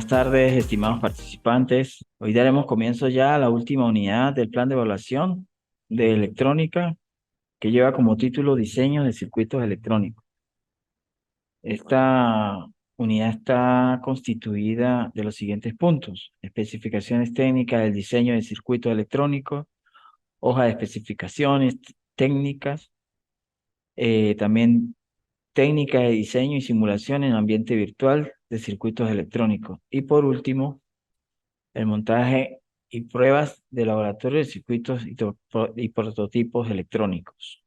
Buenas tardes, estimados participantes. Hoy daremos comienzo ya a la última unidad del plan de evaluación de electrónica que lleva como título Diseño de circuitos electrónicos. Esta unidad está constituida de los siguientes puntos: especificaciones técnicas del diseño de circuitos electrónicos, hoja de especificaciones técnicas, también técnica de diseño y simulación en ambiente virtual de circuitos electrónicos. Y por último, el montaje y pruebas de laboratorio de circuitos y prototipos electrónicos.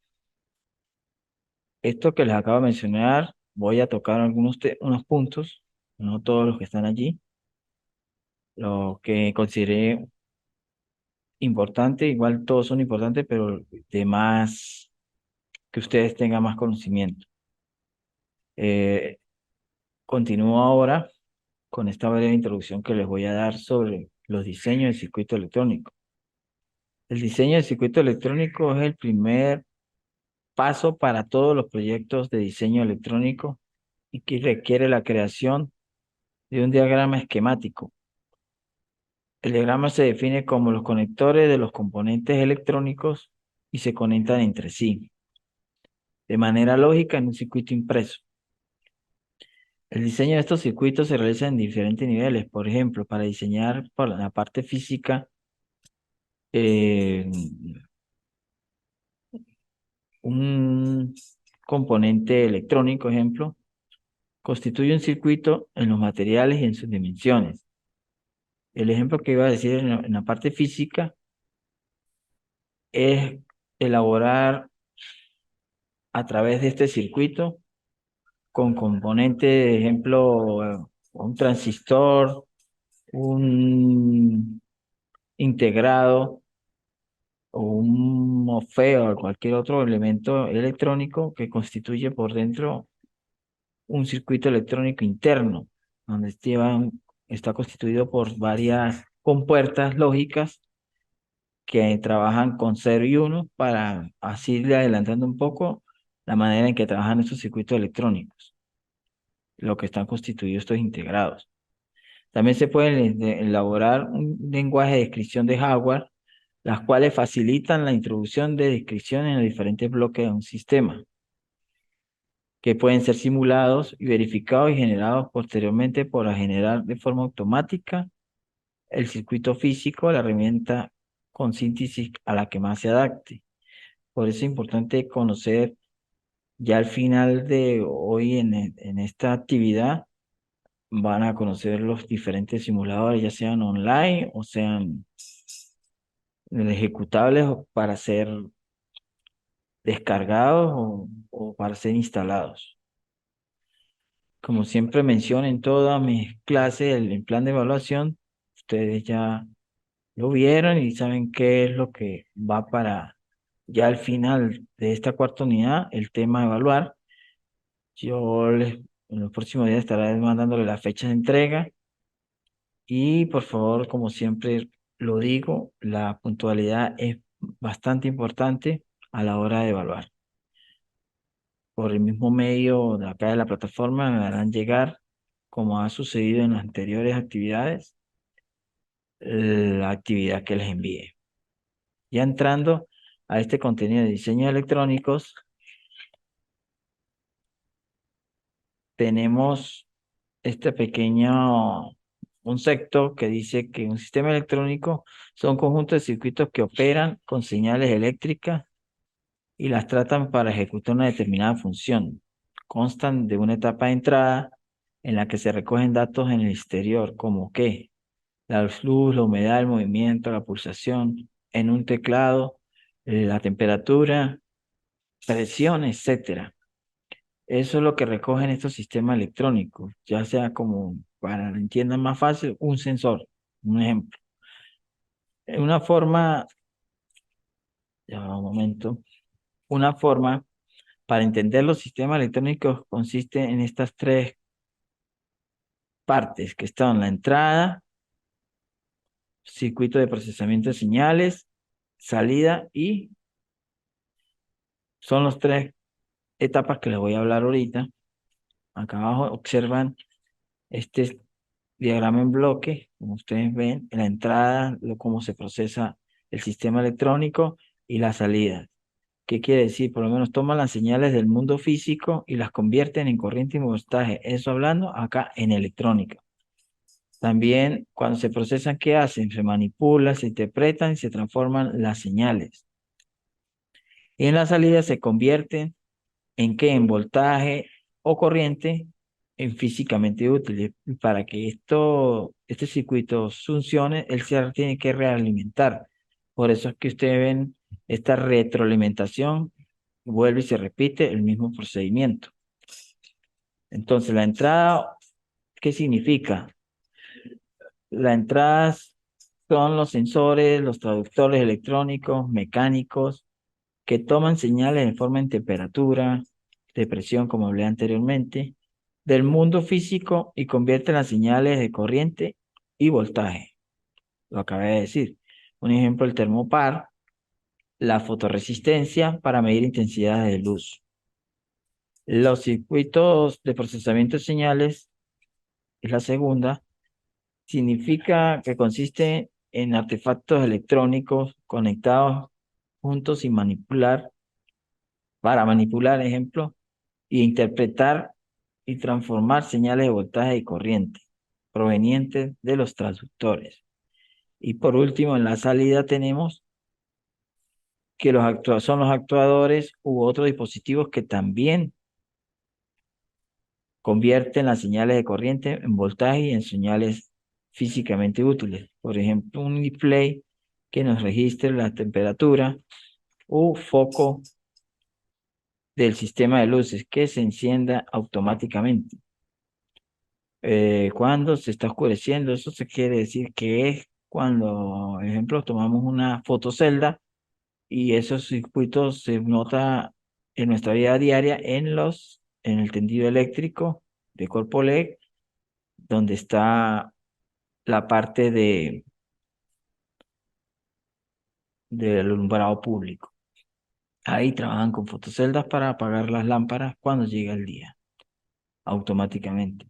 Esto que les acabo de mencionar, voy a tocar unos puntos, no todos los que están allí, lo que consideré importante, igual todos son importantes, pero de más que ustedes tengan más conocimiento. Eh, Continúo ahora con esta breve introducción que les voy a dar sobre los diseños de circuito electrónico. El diseño de circuito electrónico es el primer paso para todos los proyectos de diseño electrónico y que requiere la creación de un diagrama esquemático. El diagrama se define como los conectores de los componentes electrónicos y se conectan entre sí, de manera lógica en un circuito impreso. El diseño de estos circuitos se realiza en diferentes niveles. Por ejemplo, para diseñar por la parte física, eh, un componente electrónico, ejemplo, constituye un circuito en los materiales y en sus dimensiones. El ejemplo que iba a decir en la parte física es elaborar a través de este circuito con componentes, de ejemplo, un transistor, un integrado o un MOSFET o cualquier otro elemento electrónico que constituye por dentro un circuito electrónico interno, donde está constituido por varias compuertas lógicas que trabajan con 0 y 1 para así irle adelantando un poco la manera en que trabajan estos circuitos electrónicos, lo que están constituidos estos integrados. También se puede elaborar un lenguaje de descripción de hardware, las cuales facilitan la introducción de descripciones en los diferentes bloques de un sistema, que pueden ser simulados y verificados y generados posteriormente para generar de forma automática el circuito físico, la herramienta con síntesis a la que más se adapte. Por eso es importante conocer ya al final de hoy en esta actividad, van a conocer los diferentes simuladores, ya sean online o sean ejecutables para ser descargados o para ser instalados. Como siempre menciono en todas mis clases, el plan de evaluación, ustedes ya lo vieron y saben qué es lo que va para ya al final de esta cuarta unidad, el tema a evaluar. En los próximos días estaré mandándole la fecha de entrega y por favor, como siempre lo digo, la puntualidad es bastante importante a la hora de evaluar. Por el mismo medio de acá de la plataforma me harán llegar, como ha sucedido en las anteriores actividades, la actividad que les envíe. Ya entrando a este contenido de diseños electrónicos, tenemos este pequeño concepto que dice que un sistema electrónico son conjuntos de circuitos que operan con señales eléctricas y las tratan para ejecutar una determinada función. Constan de una etapa de entrada en la que se recogen datos en el exterior, como que la luz, la humedad, el movimiento, la pulsación en un teclado, la temperatura, presión, etcétera. Eso es lo que recogen estos sistemas electrónicos, ya sea como, para que entiendan más fácil, un sensor, un ejemplo. Una forma, ya va un momento, una forma para entender los sistemas electrónicos consiste en estas tres partes, que están la entrada, circuito de procesamiento de señales, salida y son las tres etapas que les voy a hablar ahorita. Acá abajo observan este diagrama en bloque, como ustedes ven, en la entrada, cómo se procesa el sistema electrónico y la salida. ¿Qué quiere decir? Por lo menos toman las señales del mundo físico y las convierten en corriente y voltaje. Eso hablando acá en electrónica. También cuando se procesan, ¿qué hacen? Se manipulan, se interpretan y se transforman las señales. Y en la salida se convierten en qué, en voltaje o corriente en físicamente útiles. Para que este circuito funcione, él se tiene que realimentar. Por eso es que ustedes ven esta retroalimentación, vuelve y se repite el mismo procedimiento. Entonces, la entrada, ¿qué significa? La entrada son los sensores, los traductores electrónicos, mecánicos, que toman señales de forma en temperatura, de presión, como hablé anteriormente, del mundo físico y convierten las señales de corriente y voltaje. Lo acabé de decir. Un ejemplo, el termopar, la fotorresistencia para medir intensidades de luz. Los circuitos de procesamiento de señales, es la segunda, significa que consiste en artefactos electrónicos conectados juntos y para manipular, ejemplo, y interpretar y transformar señales de voltaje y corriente provenientes de los transductores. Y por último, en la salida tenemos que son los actuadores u otros dispositivos que también convierten las señales de corriente en voltaje y en señales físicamente útiles. Por ejemplo, un display que nos registre la temperatura o foco del sistema de luces que se encienda automáticamente. Cuando se está oscureciendo, eso se quiere decir que es cuando, por ejemplo, tomamos una fotocelda y esos circuitos se nota en nuestra vida diaria en el tendido eléctrico de cuerpo LED, donde está la parte del alumbrado público. Ahí trabajan con fotoceldas para apagar las lámparas cuando llega el día, automáticamente.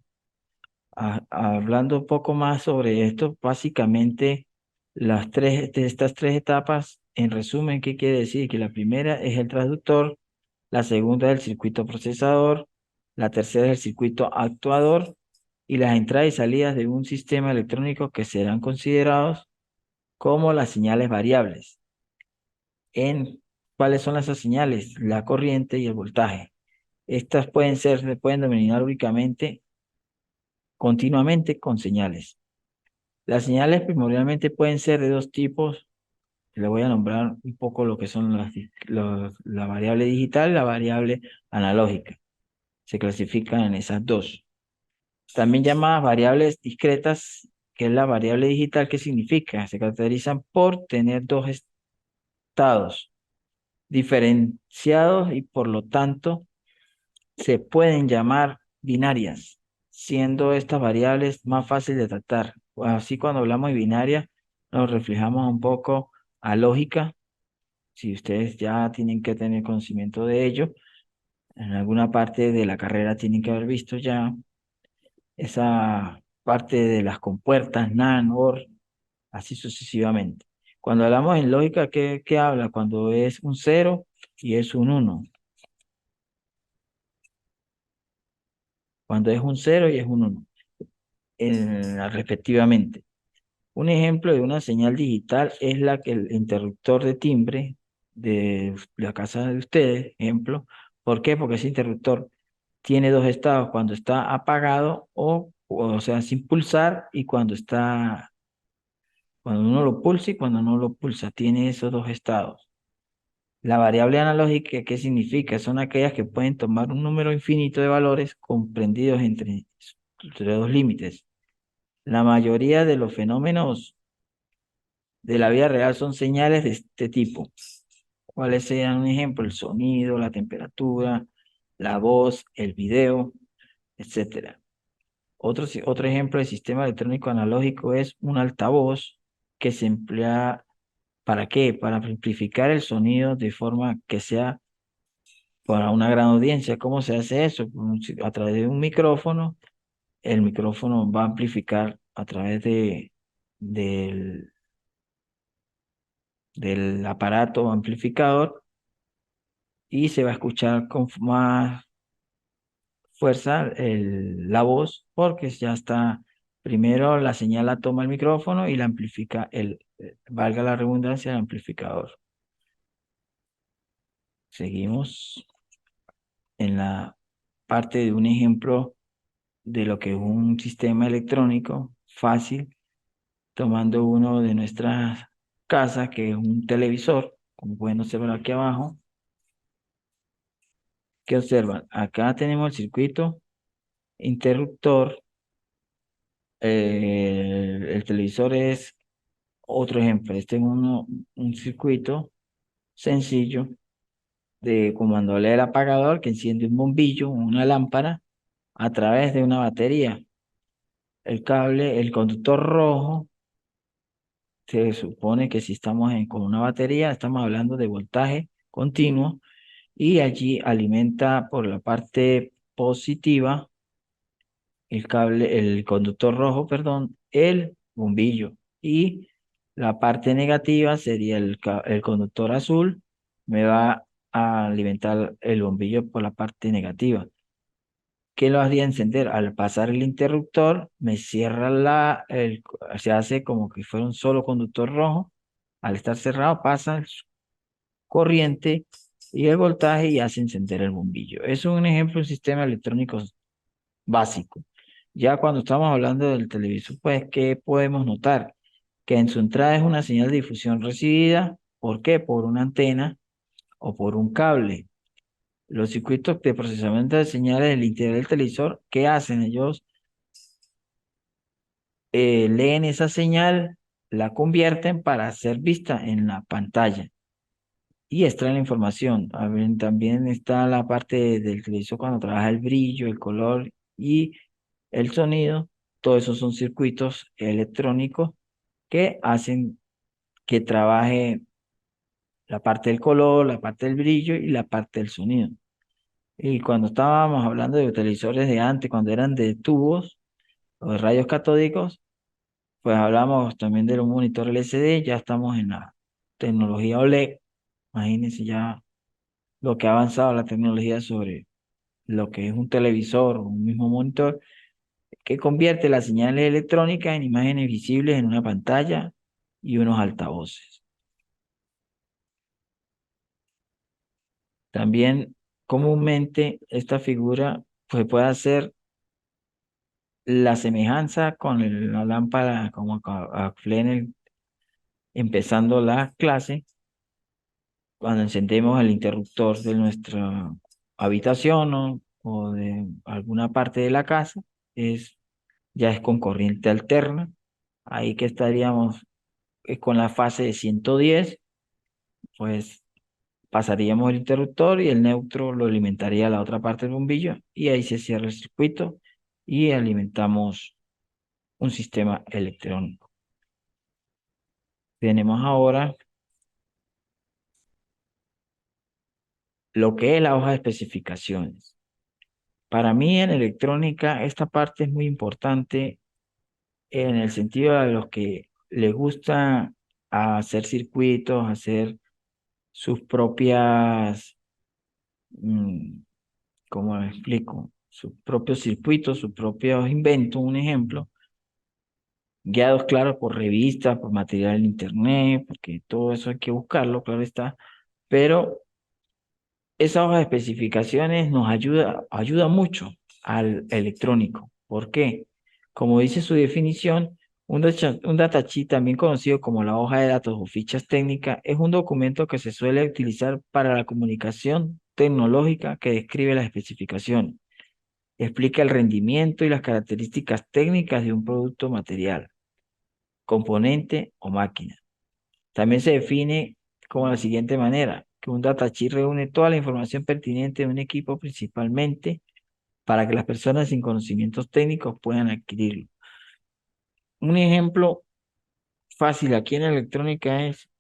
Hablando un poco más sobre esto, básicamente de estas tres etapas, en resumen, ¿qué quiere decir? Que la primera es el transductor, la segunda es el circuito procesador, la tercera es el circuito actuador y las entradas y salidas de un sistema electrónico que serán considerados como las señales variables. ¿Cuáles son esas señales? La corriente y el voltaje. Estas se pueden dominar únicamente continuamente con señales. Las señales primordialmente pueden ser de dos tipos. Le voy a nombrar un poco lo que son la variable digital y la variable analógica. Se clasifican en esas dos. También llamadas variables discretas, que es la variable digital, ¿qué significa? Se caracterizan por tener dos estados diferenciados y por lo tanto se pueden llamar binarias, siendo estas variables más fáciles de tratar. Así cuando hablamos de binaria, nos reflejamos un poco a lógica. Si ustedes ya tienen que tener conocimiento de ello, en alguna parte de la carrera tienen que haber visto ya esa parte de las compuertas, NAND, OR, así sucesivamente. Cuando hablamos en lógica, ¿qué habla? Cuando es un 0 y es un 1. Cuando es un 0 y es un 1, respectivamente. Un ejemplo de una señal digital es la que el interruptor de timbre de la casa de ustedes, ejemplo. ¿Por qué? Porque ese interruptor tiene dos estados, cuando está apagado o sea, sin pulsar y cuando uno lo pulsa y cuando no lo pulsa, tiene esos dos estados. La variable analógica, ¿qué significa? Son aquellas que pueden tomar un número infinito de valores comprendidos entre dos límites. La mayoría de los fenómenos de la vida real son señales de este tipo. ¿Cuáles serían un ejemplo? El sonido, la temperatura, la voz, el video, etcétera. Otro ejemplo de sistema electrónico analógico es un altavoz que se emplea ¿para qué? Para amplificar el sonido de forma que sea para una gran audiencia. ¿Cómo se hace eso? A través de un micrófono, el micrófono va a amplificar a través del, del aparato amplificador y se va a escuchar con más fuerza la voz porque ya está, primero la señal la toma el micrófono y la amplifica valga la redundancia, el amplificador. Seguimos en la parte de un ejemplo de lo que es un sistema electrónico fácil, tomando uno de nuestras casas, que es un televisor, como pueden observar aquí abajo. ¿Qué observan? Acá tenemos el circuito interruptor. El televisor es otro ejemplo. Este es un circuito sencillo de cuando lee el apagador que enciende un bombillo, una lámpara, a través de una batería. El cable, el conductor rojo, se supone que si estamos con una batería, estamos hablando de voltaje continuo y allí alimenta por la parte positiva el conductor rojo, perdón, el bombillo. Y la parte negativa sería el conductor azul, me va a alimentar el bombillo por la parte negativa. ¿Qué lo haría encender? Al pasar el interruptor, me cierra se hace como que fuera un solo conductor rojo. Al estar cerrado, pasa corriente y el voltaje y hace encender el bombillo. Es un ejemplo de un sistema electrónico básico. Ya cuando estamos hablando del televisor, pues, ¿qué podemos notar? Que en su entrada es una señal de difusión recibida. ¿Por qué? Por una antena o por un cable. Los circuitos de procesamiento de señales del interior del televisor, ¿qué hacen? Ellos leen esa señal, la convierten para ser vista en la pantalla y extraen la información. También está la parte del televisor cuando trabaja el brillo, el color y el sonido. Todos esos son circuitos electrónicos que hacen que trabaje la parte del color, la parte del brillo y la parte del sonido. Y cuando estábamos hablando de televisores de antes, cuando eran de tubos o de rayos catódicos, pues hablamos también de un monitor LCD, ya estamos en la tecnología OLED. Imagínense ya lo que ha avanzado la tecnología sobre lo que es un televisor o un mismo monitor, que convierte las señales electrónicas en imágenes visibles en una pantalla y unos altavoces. También comúnmente esta figura pues, puede hacer la semejanza con la lámpara, como hablé empezando la clase, cuando encendemos el interruptor de nuestra habitación o de alguna parte de la casa, ya es con corriente alterna. Ahí que estaríamos con la fase de 110, pues pasaríamos el interruptor y el neutro lo alimentaría a la otra parte del bombillo y ahí se cierra el circuito y alimentamos un sistema electrónico. Tenemos ahora lo que es la hoja de especificaciones. Para mí en electrónica esta parte es muy importante en el sentido de los que les gusta hacer circuitos, hacer sus propias, mm, ¿cómo lo explico? Sus propios circuitos, sus propios inventos, un ejemplo, guiados, claro, por revistas, por material en internet, porque todo eso hay que buscarlo, claro está, pero esa hoja de especificaciones nos ayuda mucho al electrónico. ¿Por qué? Como dice su definición, un datasheet, también conocido como la hoja de datos o fichas técnicas, es un documento que se suele utilizar para la comunicación tecnológica que describe las especificaciones, explica el rendimiento y las características técnicas de un producto material, componente o máquina. También se define como de la siguiente manera, que un datasheet reúne toda la información pertinente de un equipo principalmente para que las personas sin conocimientos técnicos puedan adquirirlo. Un ejemplo fácil aquí en electrónica es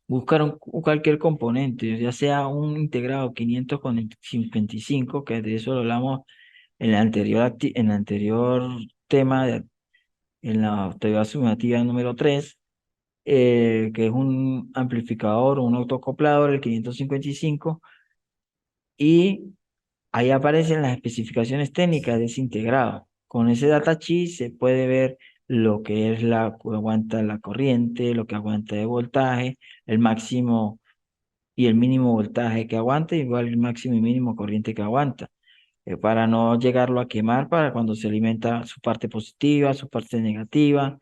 buscar cualquier componente, ya sea un integrado 555, que de eso lo hablamos en el anterior tema en la teoría sumativa número 3, que es un amplificador o un autoacoplador, el 555, y ahí aparecen las especificaciones técnicas de ese integrado. Con ese datasheet se puede ver lo que es la que aguanta la corriente, lo que aguanta de voltaje, el máximo y el mínimo voltaje que aguanta, igual el máximo y mínimo corriente que aguanta, para no llegarlo a quemar para cuando se alimenta su parte positiva, su parte negativa,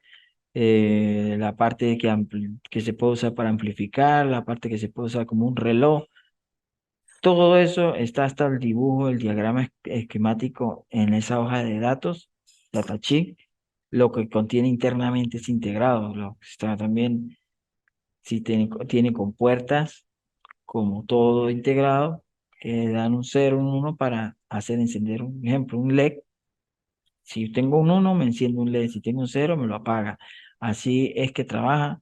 la parte que se puede usar para amplificar, la parte que se puede usar como un reloj. Todo eso está hasta el dibujo, el diagrama esquemático en esa hoja de datos, datasheet, lo que contiene internamente es integrado, lo que está también, si tiene compuertas, como todo integrado, que dan un 0, un 1 para hacer encender un ejemplo, un LED. Si tengo un 1 me enciende un LED, si tengo un 0 me lo apaga. Así es que trabaja,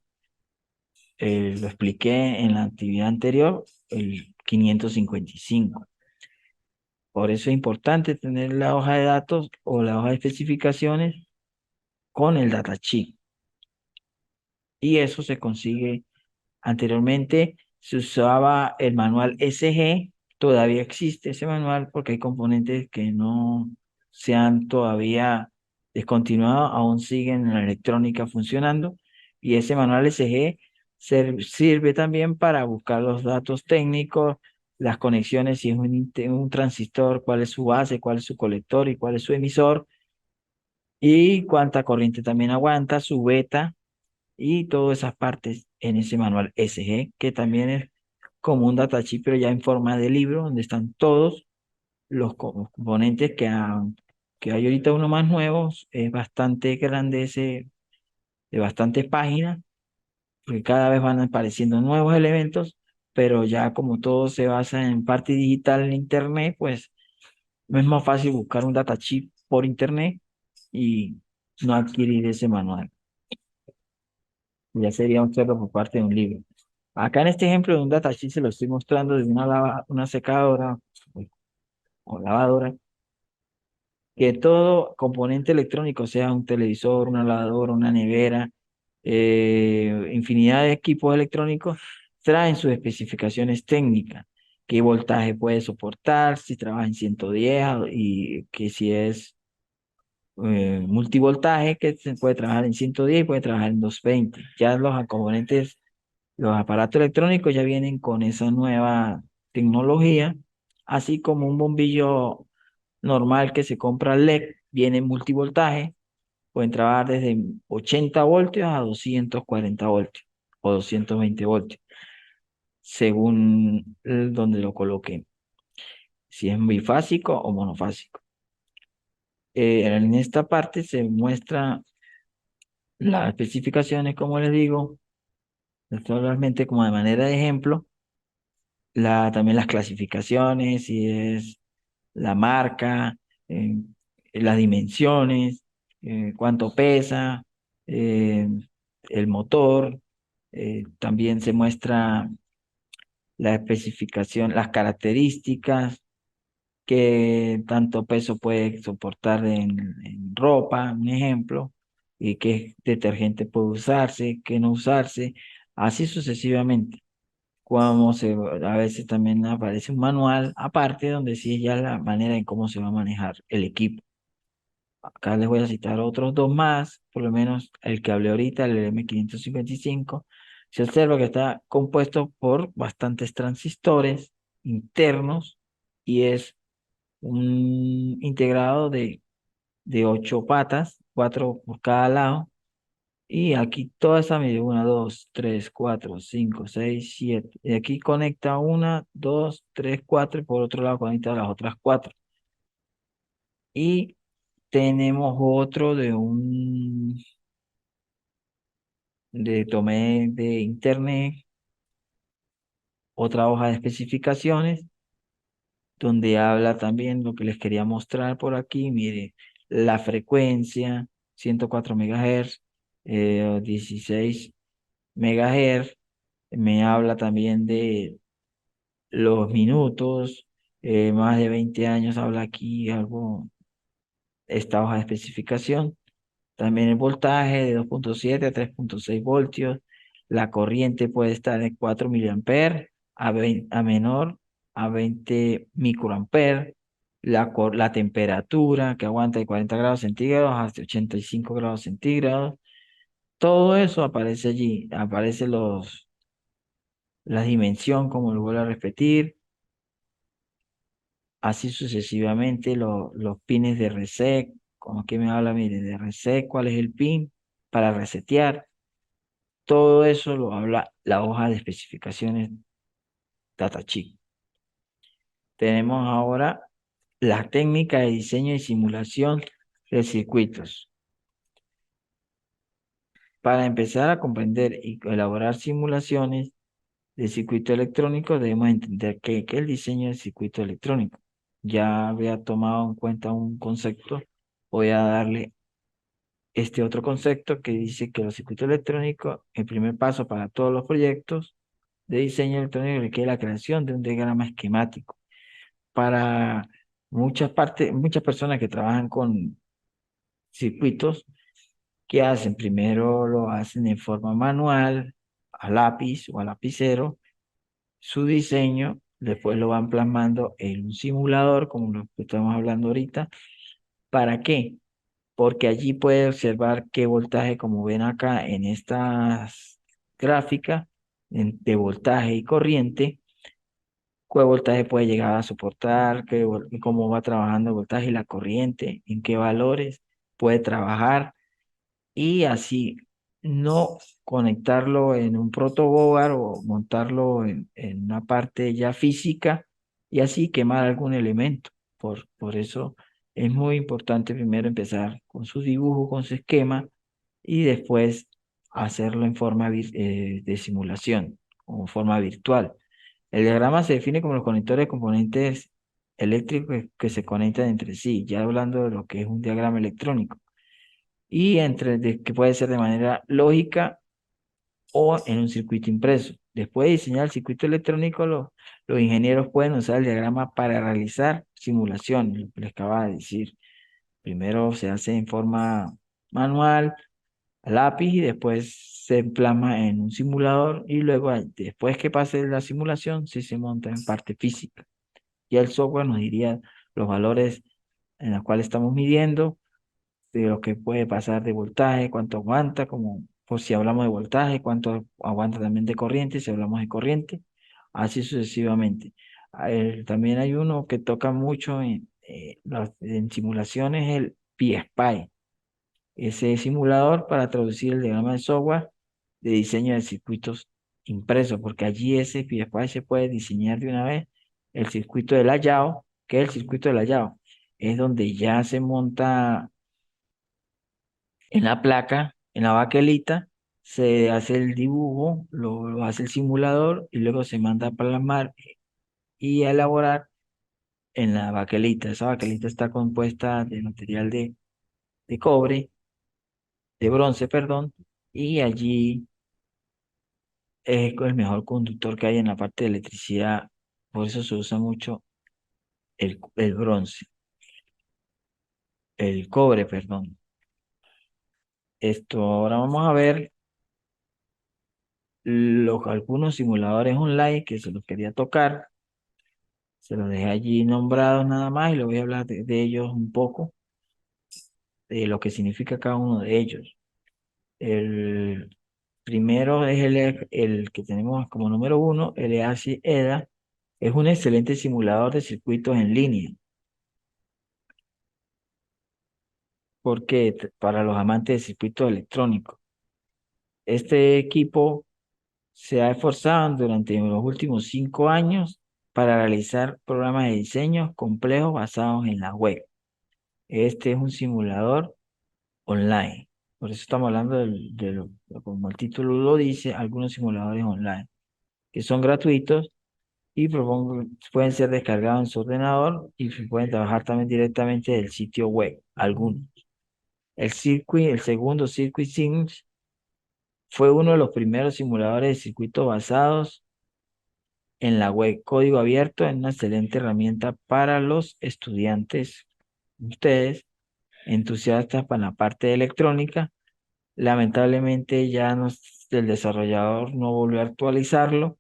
lo expliqué en la actividad anterior, el 555. Por eso es importante tener la hoja de datos o la hoja de especificaciones con el datasheet. Y eso se consigue. Anteriormente se usaba el manual SG, todavía existe ese manual porque hay componentes que no se han todavía descontinuado, aún siguen en la electrónica funcionando. Y ese manual SG sirve también para buscar los datos técnicos, las conexiones, si es un transistor, cuál es su base, cuál es su colector y cuál es su emisor, y cuánta corriente también aguanta, su beta y todas esas partes en ese manual SG, que también es como un datasheet, pero ya en forma de libro, donde están todos los componentes que hay ahorita uno más nuevo, es bastante grande ese, de bastantes páginas, porque cada vez van apareciendo nuevos elementos, pero ya como todo se basa en parte digital en Internet, pues no es más fácil buscar un datasheet por Internet y no adquirir ese manual. Ya sería un cerdo por parte de un libro. Acá en este ejemplo de un datasheet se lo estoy mostrando de una secadora o lavadora, que todo componente electrónico, sea un televisor, una lavadora, una nevera, infinidad de equipos electrónicos, traen sus especificaciones técnicas, qué voltaje puede soportar, si trabaja en 110 y que si es multivoltaje, que se puede trabajar en 110 y puede trabajar en 220. Ya los componentes, los aparatos electrónicos ya vienen con esa nueva tecnología, así como un bombillo normal que se compra LED, viene en multivoltaje, pueden trabajar desde 80 voltios a 240 voltios o 220 voltios, según donde lo coloquen, si es bifásico o monofásico. En esta parte se muestra las especificaciones, como les digo, solamente como de manera de ejemplo, también las clasificaciones, si es la marca, eh, las dimensiones, cuánto pesa, eh, el motor. También se muestra la especificación, las características, que tanto peso puede soportar en ropa, un ejemplo, y qué detergente puede usarse, qué no usarse, así sucesivamente. A veces también aparece un manual aparte donde sí ya la manera en cómo se va a manejar el equipo. Acá les voy a citar otros dos más, por lo menos el que hablé ahorita, el M555. Se observa que está compuesto por bastantes transistores internos y es un integrado de 8 patas, 4 por cada lado. Y aquí toda esa mide 1, 2, 3, 4, 5, 6, 7. Y aquí conecta 1, 2, 3, 4 y por otro lado conecta las otras 4. Y tenemos otro tomé de internet, otra hoja de especificaciones, donde habla también lo que les quería mostrar por aquí. Mire, la frecuencia, 104 MHz, 16 MHz. Me habla también de los minutos, más de 20 años, habla aquí algo, esta hoja de especificación. También el voltaje de 2,7 a 3,6 voltios. La corriente puede estar de 4 miliamperes a menor a 20 microamperes. La temperatura que aguanta de 40 grados centígrados hasta 85 grados centígrados. Todo eso aparece allí. Aparece la dimensión, como lo vuelvo a repetir. Así sucesivamente los pines de reset. ¿Con qué me habla? Mire, de reset, ¿cuál es el pin para resetear? Todo eso lo habla la hoja de especificaciones datasheet. Tenemos ahora la técnica de diseño y simulación de circuitos. Para empezar a comprender y elaborar simulaciones de circuito electrónico, debemos entender qué es el diseño del circuito electrónico. Ya había tomado en cuenta un concepto, voy a darle este otro concepto que dice que los circuitos electrónicos, el primer paso para todos los proyectos de diseño electrónico requiere la creación de un diagrama esquemático. Para muchas personas que trabajan con circuitos, ¿qué hacen? Primero lo hacen en forma manual, a lápiz o a lapicero, su diseño, después lo van plasmando en un simulador, como lo que estamos hablando ahorita. ¿Para qué? Porque allí puede observar qué voltaje, como ven acá en estas gráficas de voltaje y corriente, qué voltaje puede llegar a soportar, cómo va trabajando el voltaje y la corriente, en qué valores puede trabajar y así no conectarlo en un protoboard o montarlo en una parte ya física y así quemar algún elemento. Por eso es muy importante primero empezar con su dibujo, con su esquema y después hacerlo en forma de simulación o forma virtual. El diagrama se define como los conectores de componentes eléctricos que se conectan entre sí, ya hablando de lo que es un diagrama electrónico, y que puede ser de manera lógica o en un circuito impreso. Después de diseñar el circuito electrónico, los ingenieros pueden usar el diagrama para realizar simulaciones, lo que les acaba de decir. Primero se hace en forma manual, a lápiz, y después se plasma en un simulador y luego, después que pase la simulación, sí se monta en parte física. Y el software nos diría los valores en los cuales estamos midiendo, de lo que puede pasar de voltaje, cuánto aguanta, como por si hablamos de voltaje, cuánto aguanta también de corriente, si hablamos de corriente, así sucesivamente. También hay uno que toca mucho en simulaciones, el PSPI, ese simulador para traducir el diagrama de software de diseño de circuitos impresos, porque allí ese PSPI se puede diseñar de una vez el circuito de layout. ¿Qué es el circuito de layout? Es donde ya se monta en la placa, en la baquelita, se hace el dibujo, lo hace el simulador y luego se manda a plasmar y a elaborar en la baquelita. Esa baquelita está compuesta de material de cobre, de bronce, perdón, y allí es el mejor conductor que hay en la parte de electricidad. Por eso se usa mucho el bronce, el cobre, perdón. Esto ahora vamos a ver algunos simuladores online que se los quería tocar. Se los dejé allí nombrados nada más y le voy a hablar de ellos un poco, de lo que significa cada uno de ellos. El primero es el que tenemos como número uno, el EASY EDA. Es un excelente simulador de circuitos en línea, porque para los amantes de circuitos electrónicos. Este equipo se ha esforzado durante los últimos 5 años para realizar programas de diseño complejos basados en la web. Este es un simulador online. Por eso estamos hablando como el título lo dice, algunos simuladores online, que son gratuitos y pueden ser descargados en su ordenador y se pueden trabajar también directamente del sitio web, algunos. El segundo Circuit Sims fue uno de los primeros simuladores de circuitos basados en la web, código abierto, es una excelente herramienta para los estudiantes, ustedes, entusiastas para la parte de electrónica. Lamentablemente ya el desarrollador no volvió a actualizarlo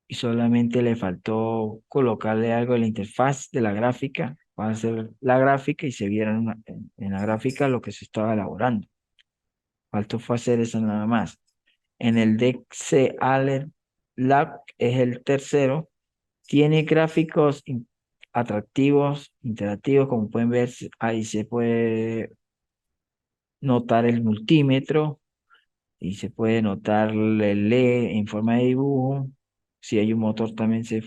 y solamente le faltó colocarle algo en la interfaz de la gráfica para hacer la gráfica y se viera en la gráfica lo que se estaba elaborando. Faltó fue hacer eso nada más. En el DXC Alert Lab es el tercero. Tiene gráficos atractivos, interactivos, como pueden ver, ahí se puede notar el multímetro y se puede notar el LED en forma de dibujo. Si hay un motor también se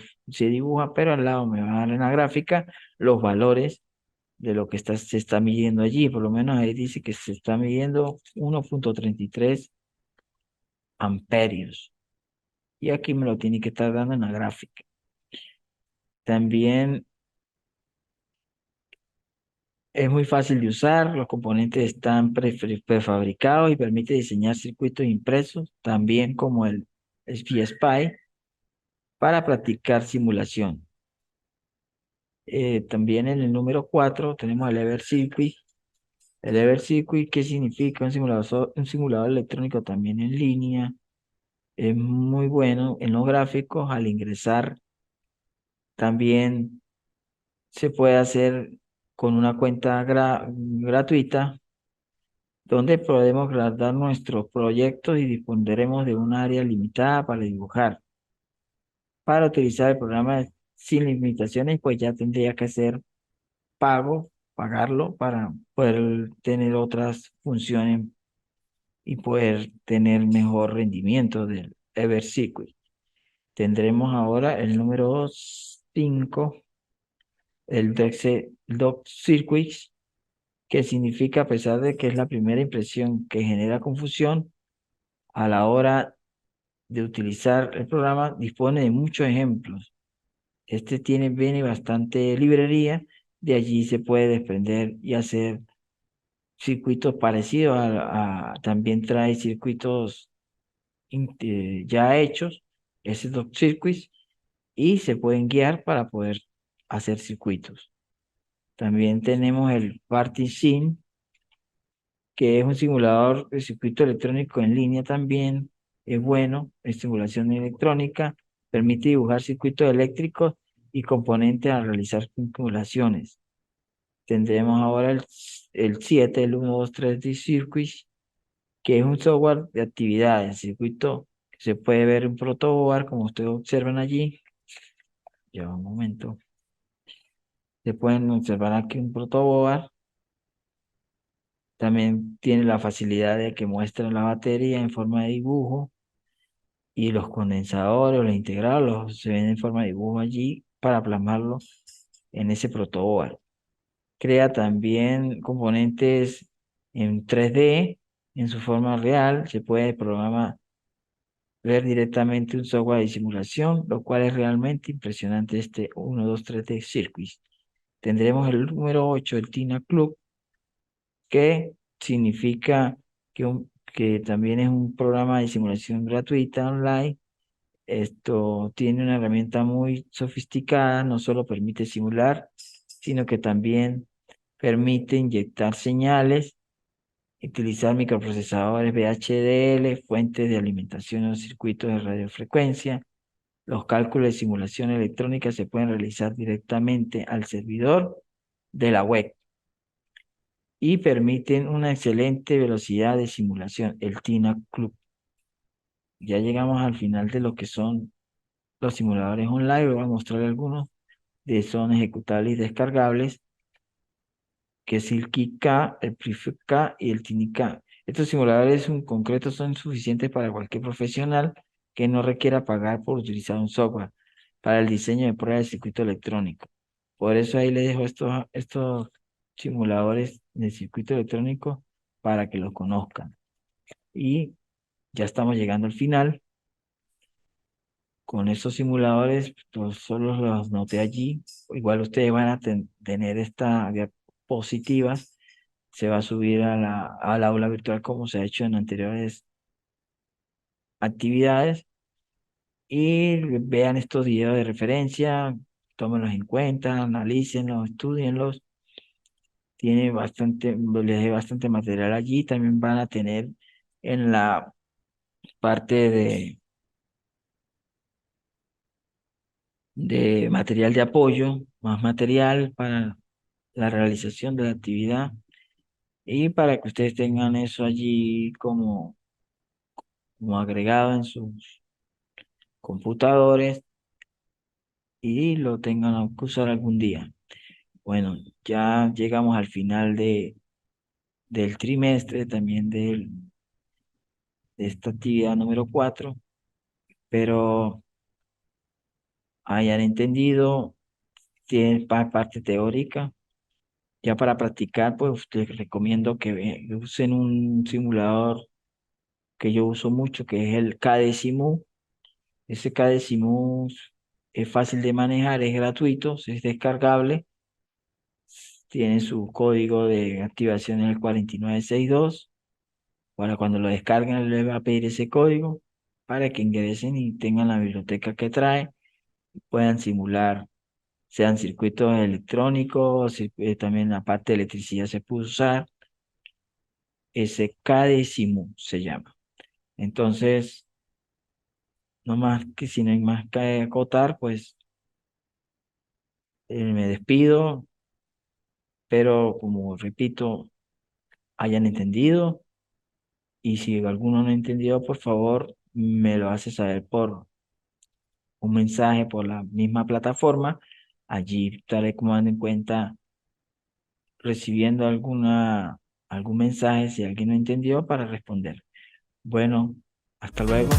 dibuja, pero al lado me va a dar en la gráfica los valores de lo que se está midiendo allí. Por lo menos ahí dice que se está midiendo 1,33 amperios. Y aquí me lo tiene que estar dando en la gráfica. También es muy fácil de usar, los componentes están prefabricados y permite diseñar circuitos impresos, también como el SPSPI, para practicar simulación. También en el número 4 tenemos el EverCircuit. El EverCircuit, ¿qué significa? Un simulador electrónico también en línea. Es muy bueno en los gráficos. Al ingresar también se puede hacer con una cuenta gratuita donde podemos guardar nuestros proyectos y dispondremos de un área limitada para dibujar. Para utilizar el programa sin limitaciones, pues ya tendría que hacer pagarlo para poder tener otras funciones y poder tener mejor rendimiento del EverCircuit. Tendremos ahora el número 5, el Doc Circuits, que significa, a pesar de que es la primera impresión que genera confusión, a la hora de utilizar el programa, dispone de muchos ejemplos. Viene bastante librería, de allí se puede desprender y hacer circuitos parecidos también trae circuitos ya hechos, ese Doc Circuits, y se pueden guiar para poder hacer circuitos. También tenemos el PartySim, que es un simulador de circuito electrónico en línea también. Es bueno, es simulación electrónica, permite dibujar circuitos eléctricos y componentes al realizar simulaciones. Tendremos ahora el 7, el 123D Circuits, que es un software de actividades, circuito que se puede ver un protoboard, como ustedes observan allí. Ya un momento. Se pueden observar aquí un protoboard. También tiene la facilidad de que muestra la batería en forma de dibujo y los condensadores, los integrados, se ven en forma de dibujo allí para plasmarlo en ese protoboard. Crea también componentes en 3D en su forma real. Se puede programar, ver directamente un software de simulación, lo cual es realmente impresionante este 123D Circuits. Tendremos el número 8, el Tina Club, que significa que también es un programa de simulación gratuita online. Esto tiene una herramienta muy sofisticada, no solo permite simular, sino que también permite inyectar señales, utilizar microprocesadores VHDL, fuentes de alimentación o circuitos de radiofrecuencia. Los cálculos de simulación electrónica se pueden realizar directamente al servidor de la web y permiten una excelente velocidad de simulación, el TINA Club. Ya llegamos al final de lo que son los simuladores online. Voy a mostrar algunos de son ejecutables y descargables, que es el KiK, el PrefabK y el TiniK. Estos simuladores en concreto son suficientes para cualquier profesional que no requiera pagar por utilizar un software para el diseño de pruebas de circuito electrónico. Por eso ahí les dejo estos simuladores de circuito electrónico para que los conozcan. Y ya estamos llegando al final. Con esos simuladores, pues solo los noté allí. Igual ustedes van a tener esta diapositiva. Se va a subir al aula virtual como se ha hecho en anteriores actividades. Y vean estos videos de referencia, tómenlos en cuenta, analícenlos, estudienlos. tiene bastante, les dejé bastante material allí. También van a tener en la parte de material de apoyo, más material para la realización de la actividad y para que ustedes tengan eso allí como agregado en sus computadores y lo tengan que usar algún día. Bueno, ya llegamos al final del trimestre, también de esta actividad número 4, pero hayan entendido, tienen parte teórica. Ya para practicar, pues les recomiendo que usen un simulador que yo uso mucho, que es el KDesimu. Ese KDesimu es fácil de manejar, es gratuito, es descargable, tiene su código de activación en el 4962. Para cuando lo descarguen, les va a pedir ese código para que ingresen y tengan la biblioteca que trae y puedan simular, sean circuitos electrónicos, también la parte de electricidad se puede usar, ese KDesimu se llama. Entonces, no más que si no hay más que acotar, pues me despido, pero como repito, hayan entendido y si alguno no ha entendido, por favor, me lo hace saber por un mensaje por la misma plataforma. Allí estaré tomando en cuenta recibiendo algún mensaje si alguien no entendió para responder. Bueno, hasta luego.